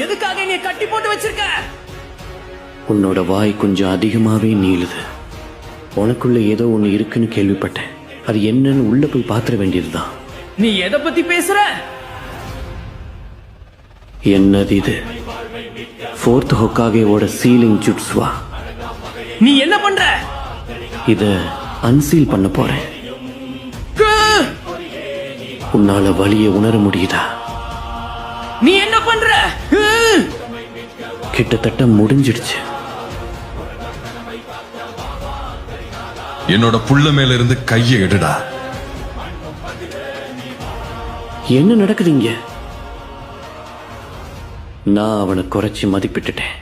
எதுக்காக நீ கட்டி போட்டு வச்சிருக்க? உன்னோட வாய் கொஞ்சம் அதிகமாவே நீளுது. உனக்குள்ள ஏதோ ஒண்ணு இருக்குன்னு கேள்விப்பட்டேன். அது என்னன்னு உள்ள போய் பாத்திர வேண்டியதுதான். நீ எதை பத்தி பேசுற? என்னது இது? 4th ஹொக்காகேவோட ceiling ஜுட்ஸ்வா. நீ என்ன பண்ற? இத அன்சீல் பண்ண போறேன். உன்னால வலியை உணர முடியுதா? நீ என்ன பண்ற? கிட்டத்தட்ட முடிஞ்சிடுச்சு. என்னோட புள்ள மேல இருந்து கையை எடுடா. என்ன நடக்குதுங்க? நான் அவனை குறைச்சி மதிப்பிட்டுட்டேன்.